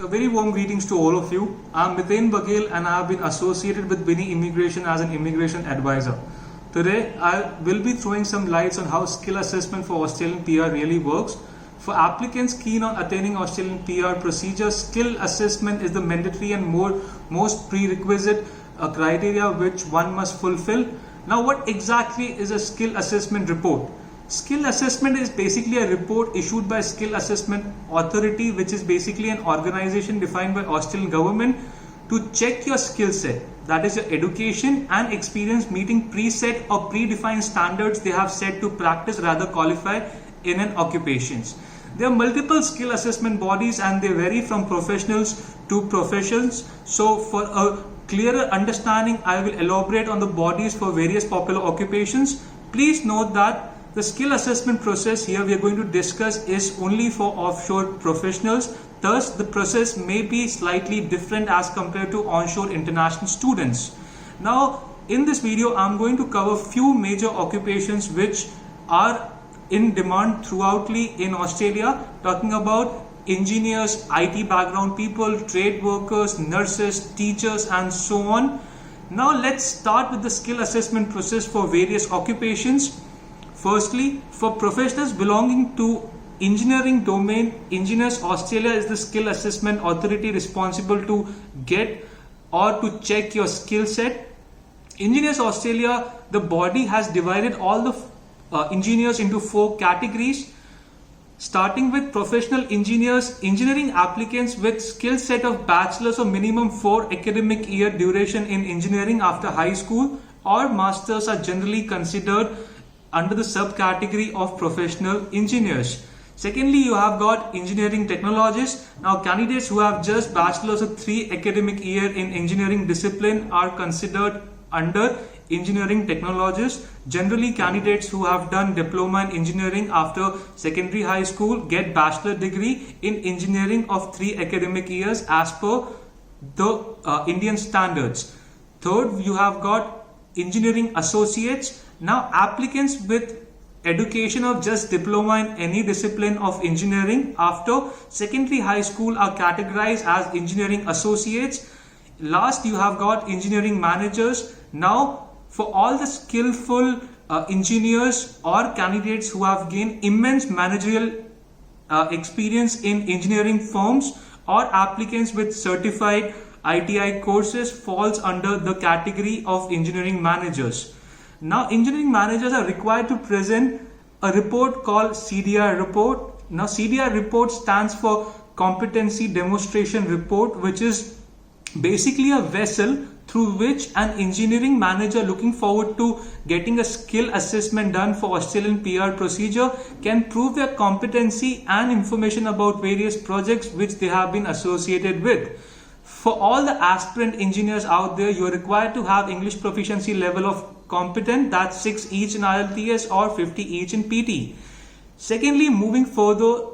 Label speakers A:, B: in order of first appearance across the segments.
A: A very warm greetings to all of you. I'm Miten Baghel and I have been associated with Winny Immigration as an immigration advisor. Today I will be throwing some lights on how skill assessment for Australian PR really works. For applicants keen on attaining Australian PR procedures, skill assessment is the mandatory and most prerequisite criteria which one must fulfill. Now, what exactly is a skill assessment report? Skill assessment is basically a report issued by Skill Assessment Authority, which is basically an organization defined by Australian government to check your skill set, that is your education and experience meeting preset or predefined standards they have set to practice rather qualify in an occupations. There are multiple skill assessment bodies and they vary from professionals to professions. So for a clearer understanding, I will elaborate on the bodies for various popular occupations. Please note that the skill assessment process here we are going to discuss is only for offshore professionals. Thus, the process may be slightly different as compared to onshore international students. Now, in this video, I'm going to cover few major occupations which are in demand throughoutly in Australia, talking about engineers, IT background people, trade workers, nurses, teachers, and so on. Now, let's start with the skill assessment process for various occupations. Firstly, for professionals belonging to engineering domain, Engineers Australia is the skill assessment authority responsible to get or to check your skill set. Engineers Australia, the body has divided all the engineers into 4 categories, starting with professional engineers. Engineering applicants with skill set of bachelor's or minimum 4 academic year duration in engineering after high school or masters are generally considered under the subcategory of professional engineers. Secondly, you have got engineering technologists. Now, candidates who have just bachelor's or 3 academic year in engineering discipline are considered under engineering technologists. Generally, candidates who have done diploma in engineering after secondary high school get bachelor degree in engineering of 3 academic years as per the Indian standards. Third, you have got engineering associates. Now, applicants with education of just diploma in any discipline of engineering after secondary high school are categorized as engineering associates. Last, you have got engineering managers. Now, for all the skillful engineers or candidates who have gained immense managerial experience in engineering firms or applicants with certified ITI courses falls under the category of engineering managers. Now, engineering managers are required to present a report called CDR report. Now, CDR report stands for Competency Demonstration Report, which is basically a vessel through which an engineering manager looking forward to getting a skill assessment done for Australian PR procedure can prove their competency and information about various projects which they have been associated with. For all the aspirant engineers out there, you are required to have English proficiency level of competent, that's 6 each in IELTS or 50 each in PT. Secondly, moving further,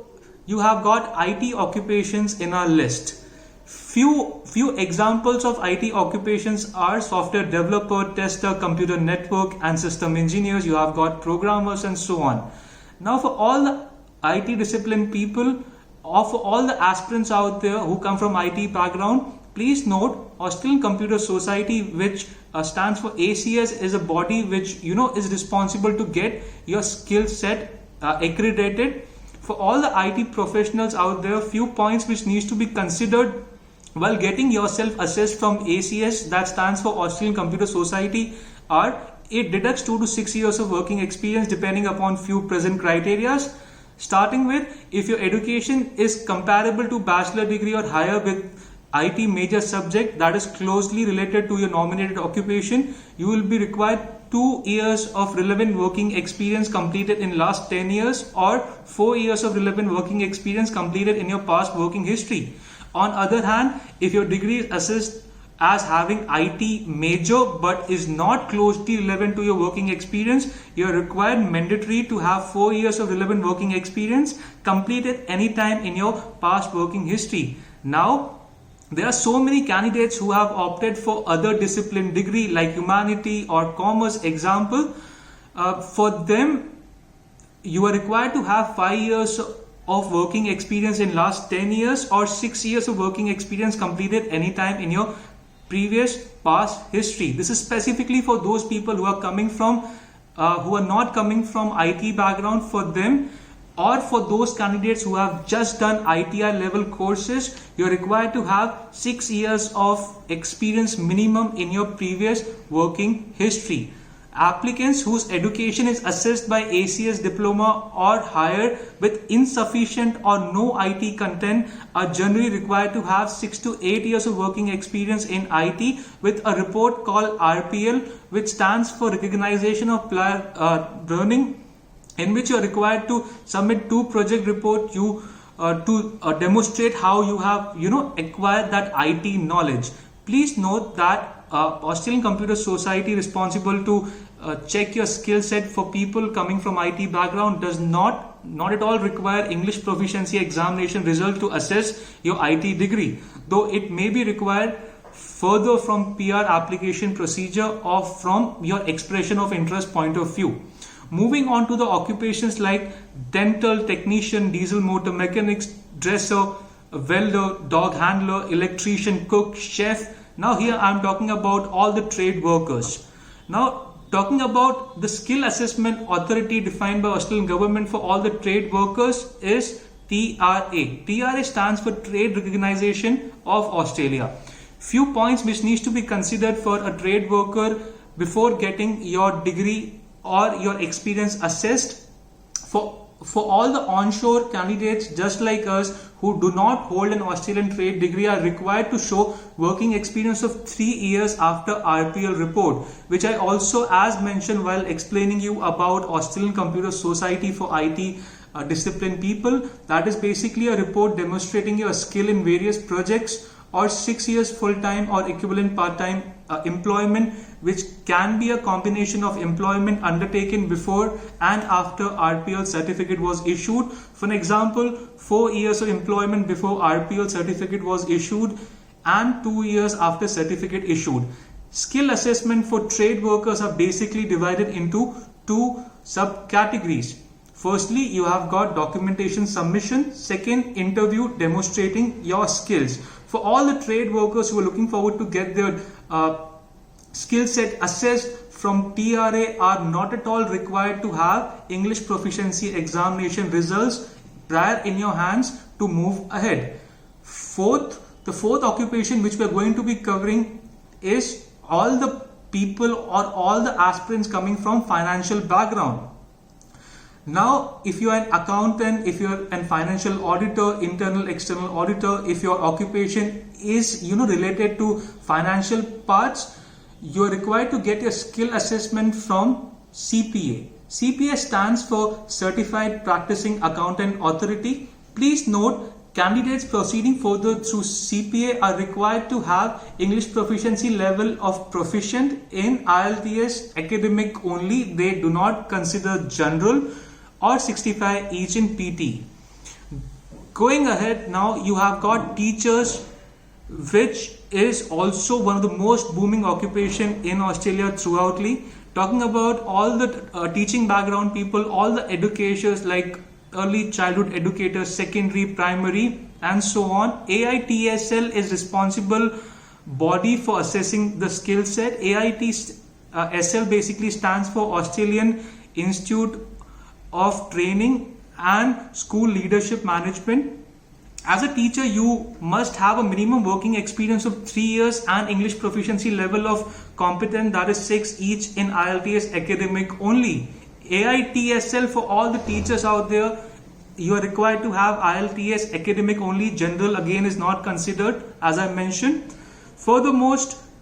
A: you have got IT occupations in our list. Few examples of IT occupations are software developer, tester, computer network and system engineers. You have got programmers and so on. Now, for all the IT discipline people or for all the aspirants out there who come from IT background, please note Australian Computer Society, which stands for ACS, is a body which is responsible to get your skill set accredited. For all the IT professionals out there, few points which needs to be considered while getting yourself assessed from ACS, that stands for Australian Computer Society, are it deducts 2 to 6 years of working experience depending upon few present criterias. Starting with, if your education is comparable to bachelor degree or higher with IT major subject that is closely related to your nominated occupation, you will be required 2 years of relevant working experience completed in last 10 years or 4 years of relevant working experience completed in your past working history. On other hand, if your degree is assessed as having IT major but is not closely relevant to your working experience, you are required mandatory to have 4 years of relevant working experience completed any time in your past working history. Now, there are so many candidates who have opted for other discipline degree like humanity or commerce example. For them, you are required to have 5 years of working experience in last 10 years or 6 years of working experience completed anytime in your previous past history. This is specifically for those people who are coming from who are not coming from IT background. For them, or for those candidates who have just done ITI level courses, you're required to have 6 years of experience minimum in your previous working history. Applicants whose education is assessed by ACS diploma or higher with insufficient or no IT content are generally required to have 6 to 8 years of working experience in IT with a report called RPL, which stands for Recognition of Prior Learning, in which you are required to submit 2 project report to demonstrate how you have acquired that IT knowledge. Please note that Australian Computer Society responsible to check your skill set for people coming from IT background does not at all require English proficiency examination result to assess your IT degree, though it may be required further from PR application procedure or from your expression of interest point of view. Moving on to the occupations like dental technician, diesel motor mechanics, dresser, welder, dog handler, electrician, cook, chef. Now here I am talking about all the trade workers. Now talking about the skill assessment authority defined by Australian government for all the trade workers is TRA. TRA stands for Trade Recognition of Australia. Few points which needs to be considered for a trade worker before getting your degree or your experience assessed. For all the onshore candidates just like us who do not hold an Australian trade degree are required to show working experience of 3 years after RPL report, which I also as mentioned while explaining you about Australian Computer Society for IT discipline people. That is basically a report demonstrating your skill in various projects or 6 years full-time or equivalent part-time employment, which can be a combination of employment undertaken before and after RPL certificate was issued. For an example, 4 years of employment before RPL certificate was issued and 2 years after certificate issued. Skill assessment for trade workers are basically divided into 2 subcategories. Firstly, you have got documentation submission. Second, interview demonstrating your skills. For all the trade workers who are looking forward to get their skill set assessed from TRA are not at all required to have English proficiency examination results prior in your hands to move ahead. The fourth occupation which we are going to be covering is all the people or all the aspirants coming from financial background. Now, if you are an accountant, if you are a financial auditor, internal, external auditor, if your occupation is related to financial parts, you are required to get your skill assessment from CPA. CPA stands for Certified Practicing Accountant Authority. Please note, candidates proceeding further through CPA are required to have English proficiency level of proficient in IELTS academic only. They do not consider general, or 65 each in PT. Going ahead, now you have got teachers, which is also one of the most booming occupation in Australia throughoutly. Talking about all the teaching background people, all the educators like early childhood educators, secondary, primary and so on. AITSL is responsible body for assessing the skill set. AITSL basically stands for Australian Institute of Training and School Leadership Management. As a teacher, you must have a minimum working experience of 3 years and English proficiency level of competent, that is 6 each in IELTS academic only. AITSL for all the teachers out there, you are required to have IELTS academic only. General again is not considered, as I mentioned. Furthermore,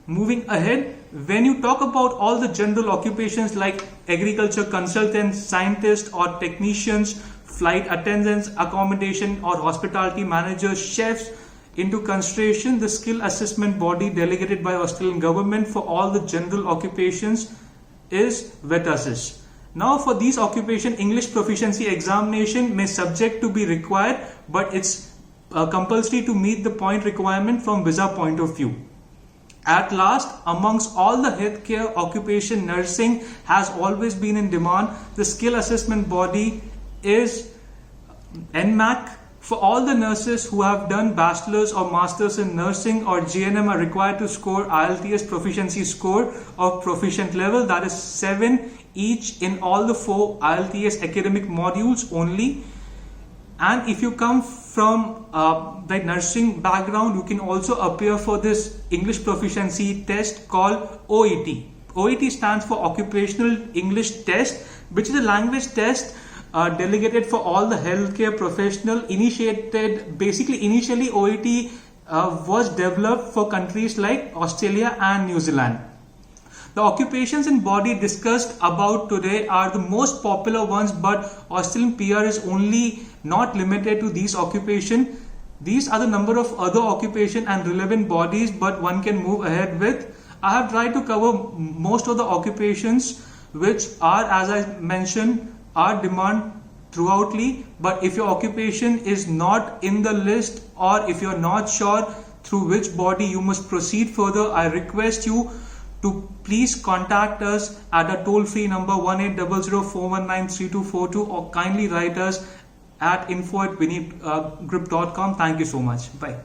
A: moving ahead, when you talk about all the general occupations like agriculture consultants, scientists or technicians, flight attendants, accommodation or hospitality managers, chefs into consideration, the skill assessment body delegated by Australian government for all the general occupations is VETASIS. Now for these occupation, English proficiency examination may subject to be required, but it's compulsory to meet the point requirement from visa point of view. At last, amongst all the healthcare occupation, nursing has always been in demand. The skill assessment body is NMAC. For all the nurses who have done bachelor's or master's in nursing or GNM are required to score IELTS proficiency score of proficient level, that is 7 each in all the 4 IELTS academic modules only. And if you come from the nursing background, you can also appear for this English proficiency test called OET. OET stands for Occupational English Test, which is a language test delegated for all the healthcare professional. Initially OET was developed for countries like Australia and New Zealand. The occupations and body discussed about today are the most popular ones, but Australian PR is only not limited to these occupations. These are the number of other occupation and relevant bodies, but one can move ahead with. I have tried to cover most of the occupations which are, as I mentioned, are demand throughoutly. But if your occupation is not in the list, or if you're not sure through which body you must proceed further, I request you to please contact us at a toll-free number 1800-419-3242, or kindly write us at info@winnygroup.com. Thank you so much. Bye.